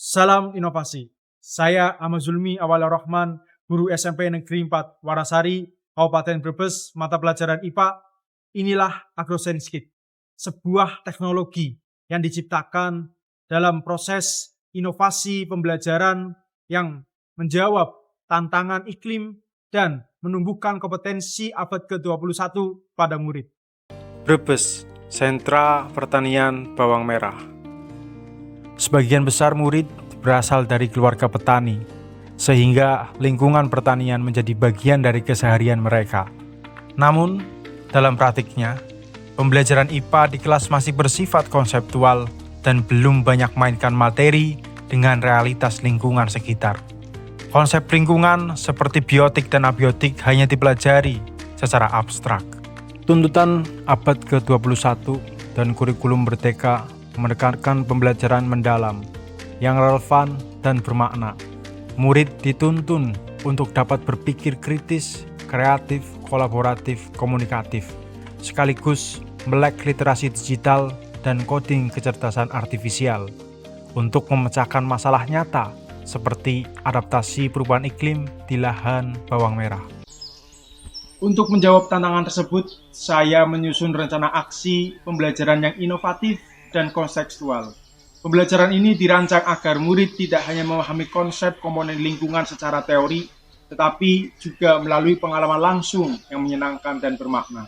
Salam inovasi. Saya Ahmad Zulmi Awal Rahman, guru SMP Negeri 4 Warasari, Kabupaten Brebes, mata pelajaran IPA. Inilah AgroScience Kit, sebuah teknologi yang diciptakan dalam proses inovasi pembelajaran yang menjawab tantangan iklim dan menumbuhkan kompetensi abad ke-21 pada murid. Brebes, Sentra Pertanian Bawang Merah. Sebagian besar murid berasal dari keluarga petani, sehingga lingkungan pertanian menjadi bagian dari keseharian mereka. Namun, dalam praktiknya, pembelajaran IPA di kelas masih bersifat konseptual dan belum banyak mainkan materi dengan realitas lingkungan sekitar. Konsep lingkungan seperti biotik dan abiotik hanya dipelajari secara abstrak. Tuntutan abad ke-21 dan kurikulum Merdeka menekankan pembelajaran mendalam yang relevan dan bermakna. Murid dituntun untuk dapat berpikir kritis, kreatif, kolaboratif, komunikatif, sekaligus melek literasi digital dan coding kecerdasan artifisial untuk memecahkan masalah nyata seperti adaptasi perubahan iklim di lahan bawang merah. Untuk menjawab tantangan tersebut, saya menyusun rencana aksi pembelajaran yang inovatif dan kontekstual. Pembelajaran ini dirancang agar murid tidak hanya memahami konsep komponen lingkungan secara teori, tetapi juga melalui pengalaman langsung yang menyenangkan dan bermakna.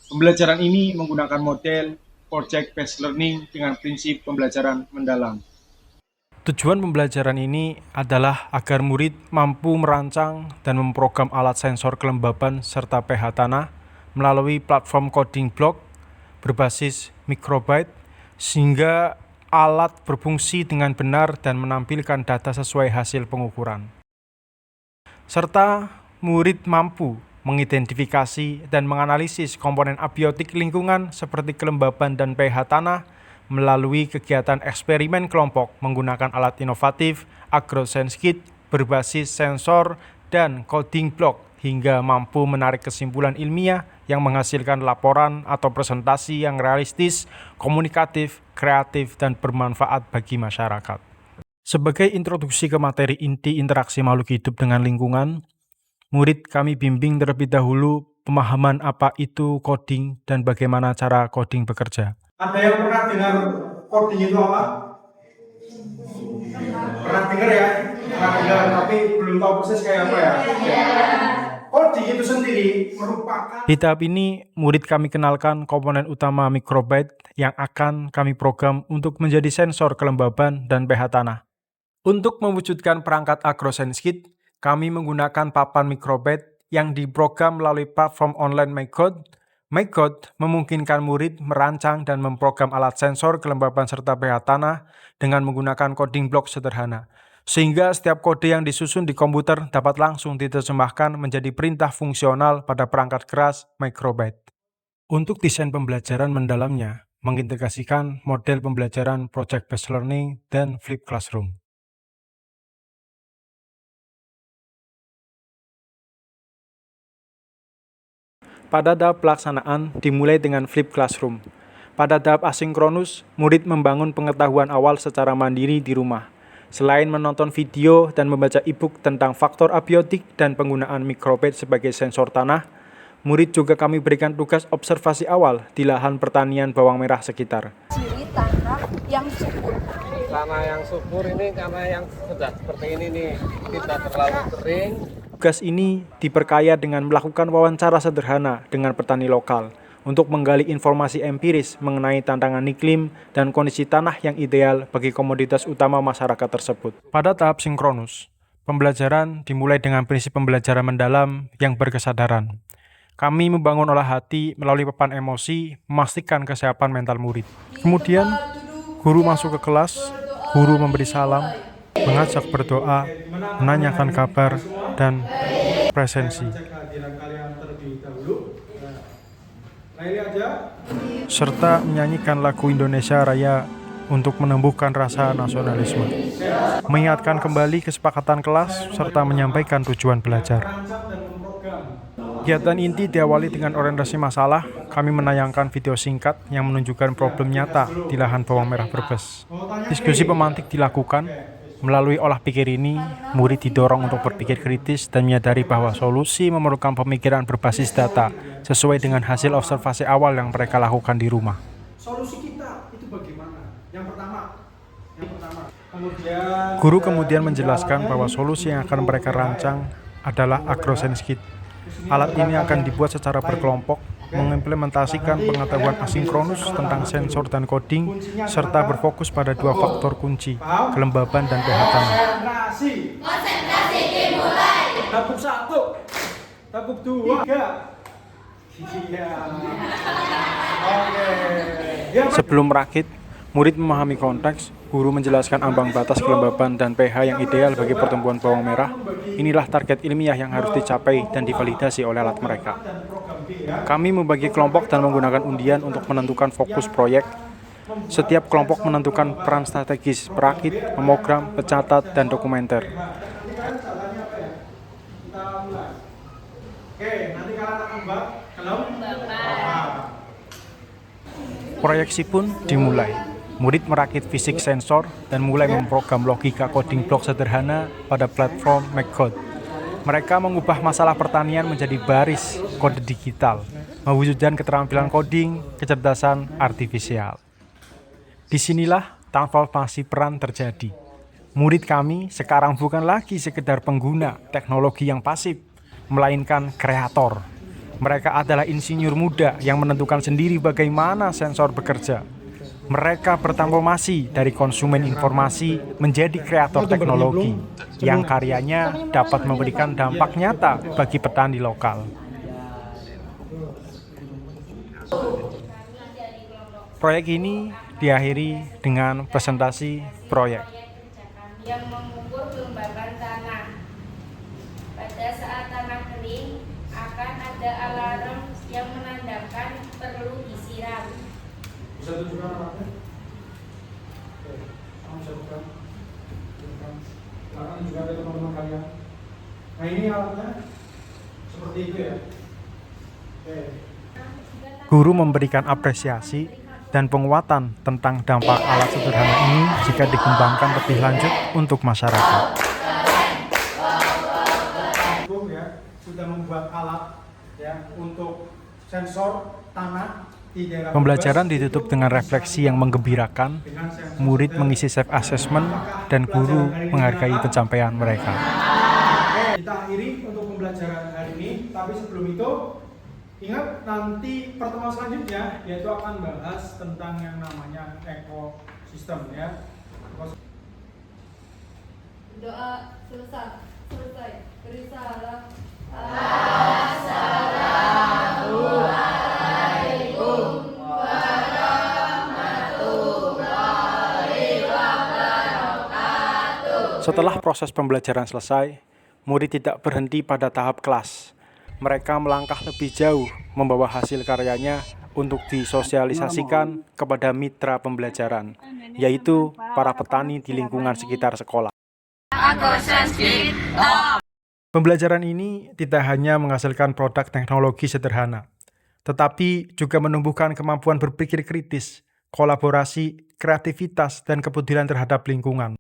Pembelajaran ini menggunakan model project-based learning dengan prinsip pembelajaran mendalam. Tujuan pembelajaran ini adalah agar murid mampu merancang dan memprogram alat sensor kelembaban serta pH tanah melalui platform coding block berbasis microbyte, sehingga alat berfungsi dengan benar dan menampilkan data sesuai hasil pengukuran. Serta murid mampu mengidentifikasi dan menganalisis komponen abiotik lingkungan seperti kelembaban dan pH tanah melalui kegiatan eksperimen kelompok menggunakan alat inovatif AgroScience Kit berbasis sensor dan coding block hingga mampu menarik kesimpulan ilmiah yang menghasilkan laporan atau presentasi yang realistis, komunikatif, kreatif, dan bermanfaat bagi masyarakat. Sebagai introduksi ke materi inti interaksi makhluk hidup dengan lingkungan, murid kami bimbing terlebih dahulu pemahaman apa itu coding dan bagaimana cara coding bekerja. Ada yang pernah dengar coding itu apa? Pernah dengar ya? Pernah dengar, tapi belum tahu persis kayak apa ya? Coding itu sendiri merupakan... Di tahap ini, murid kami kenalkan komponen utama microbyte yang akan kami program untuk menjadi sensor kelembaban dan pH tanah. Untuk mewujudkan perangkat AgroScience Kit, kami menggunakan papan microbyte yang diprogram melalui platform online MyCode. MyCode memungkinkan murid merancang dan memprogram alat sensor kelembaban serta pH tanah dengan menggunakan coding block sederhana, sehingga setiap kode yang disusun di komputer dapat langsung diterjemahkan menjadi perintah fungsional pada perangkat keras microbyte. Untuk desain pembelajaran mendalamnya, mengintegrasikan model pembelajaran project-based learning dan flipped classroom. Pada tahap pelaksanaan dimulai dengan flipped classroom. Pada tahap asinkronus, murid membangun pengetahuan awal secara mandiri di rumah. Selain menonton video dan membaca e-book tentang faktor abiotik dan penggunaan microbyte sebagai sensor tanah, murid juga kami berikan tugas observasi awal di lahan pertanian bawang merah sekitar. Ciri tanah yang subur. Tanah yang subur ini karena yang sudah seperti ini nih, tidak terlalu kering. Tugas ini diperkaya dengan melakukan wawancara sederhana dengan petani lokal untuk menggali informasi empiris mengenai tantangan iklim dan kondisi tanah yang ideal bagi komoditas utama masyarakat tersebut. Pada tahap sinkronus, pembelajaran dimulai dengan prinsip pembelajaran mendalam yang berkesadaran. Kami membangun olah hati melalui papan emosi, memastikan kesiapan mental murid. Kemudian, guru masuk ke kelas, guru memberi salam, mengajak berdoa, menanyakan kabar, dan presensi, serta menyanyikan lagu Indonesia Raya untuk menumbuhkan rasa nasionalisme, mengingatkan kembali kesepakatan kelas, serta menyampaikan tujuan belajar. Kegiatan inti diawali dengan orientasi masalah. Kami menayangkan video singkat yang menunjukkan problem nyata di lahan bawang merah Brebes. Diskusi pemantik dilakukan, Melalui olah pikir ini, murid didorong untuk berpikir kritis dan menyadari bahwa solusi memerlukan pemikiran berbasis data sesuai dengan hasil observasi awal yang mereka lakukan di rumah. Solusi kita itu bagaimana? Yang pertama. Guru kemudian menjelaskan bahwa solusi yang akan mereka rancang adalah AgroSense Kit. Alat ini akan dibuat secara berkelompok, mengimplementasikan pengetahuan asinkronus tentang sensor dan coding, serta berfokus pada 2 faktor kunci, kelembaban dan pH tanah. Konsentrasi dimulai. Tabuk 1, tabuk 2, 3. Iya. Oke. Sebelum merakit, murid memahami konteks, guru menjelaskan ambang batas kelembaban dan pH yang ideal bagi pertumbuhan bawang merah. Inilah target ilmiah yang harus dicapai dan divalidasi oleh alat mereka. Kami membagi kelompok dan menggunakan undian untuk menentukan fokus proyek. Setiap kelompok menentukan peran strategis, perakit, memogram, pencatat, dan dokumenter. Proyeksi pun dimulai. Murid merakit fisik sensor dan mulai memprogram logika coding blok sederhana pada platform MakeCode. Mereka mengubah masalah pertanian menjadi baris kode digital, mewujudkan keterampilan coding, kecerdasan artifisial. Disinilah transformasi peran terjadi. Murid kami sekarang bukan lagi sekedar pengguna teknologi yang pasif, melainkan kreator. Mereka adalah insinyur muda yang menentukan sendiri bagaimana sensor bekerja. Mereka bertransformasi dari konsumen informasi menjadi kreator teknologi yang karyanya dapat memberikan dampak nyata bagi petani lokal. Proyek ini diakhiri dengan presentasi proyek. Yang mengukur kelembaban tanah. Pada saat tanah kering, akan ada alarm yang menandakan perlu disiram. Bisa tunjukkan alatnya? Oke, kamu bisa buka. Silakan juga ada teman-teman kalian. Nah ini alatnya seperti itu ya. Oke. Guru memberikan apresiasi dan penguatan tentang dampak alat sederhana ini jika dikembangkan lebih lanjut untuk masyarakat. Ya, sudah membuat alat ya untuk sensor tanah. Pembelajaran ditutup dengan refleksi yang menggembirakan, murid mengisi self-assessment, dan guru menghargai pencapaian mereka. Kita akhiri untuk pembelajaran hari ini, tapi sebelum itu, ingat nanti pertemuan selanjutnya, yaitu akan bahas tentang yang namanya ekosistem ya. Doa selesai. Beri salam. Setelah proses pembelajaran selesai, murid tidak berhenti pada tahap kelas. Mereka melangkah lebih jauh, membawa hasil karyanya untuk disosialisasikan kepada mitra pembelajaran, yaitu para petani di lingkungan sekitar sekolah. Pembelajaran ini tidak hanya menghasilkan produk teknologi sederhana, tetapi juga menumbuhkan kemampuan berpikir kritis, kolaborasi, kreativitas, dan kepedulian terhadap lingkungan.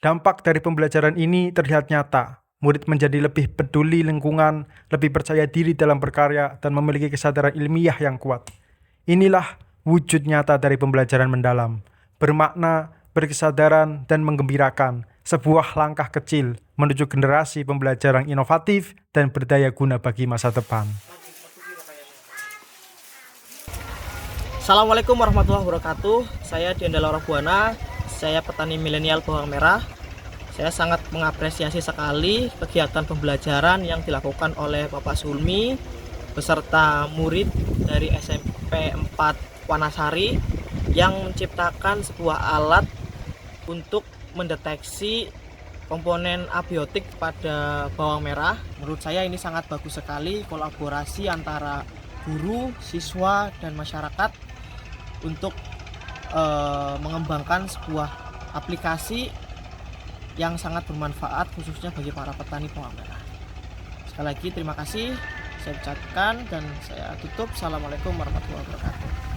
Dampak dari pembelajaran ini terlihat nyata. Murid menjadi lebih peduli lingkungan, lebih percaya diri dalam berkarya, dan memiliki kesadaran ilmiah yang kuat. Inilah wujud nyata dari pembelajaran mendalam, bermakna, berkesadaran, dan menggembirakan, sebuah langkah kecil menuju generasi pembelajaran inovatif dan berdaya guna bagi masa depan. Assalamualaikum warahmatullahi wabarakatuh. Saya Dianda Laura Buana. Saya petani milenial bawang merah. Saya sangat mengapresiasi sekali kegiatan pembelajaran yang dilakukan oleh Bapak Sulmi beserta murid dari SMP 4 Wanasari yang menciptakan sebuah alat untuk mendeteksi komponen abiotik pada bawang merah. Menurut saya ini sangat bagus sekali kolaborasi antara guru, siswa, dan masyarakat untuk mengembangkan sebuah aplikasi yang sangat bermanfaat khususnya bagi para petani bawang merah. Sekali lagi terima kasih saya ucapkan dan saya tutup. Assalamualaikum warahmatullahi wabarakatuh.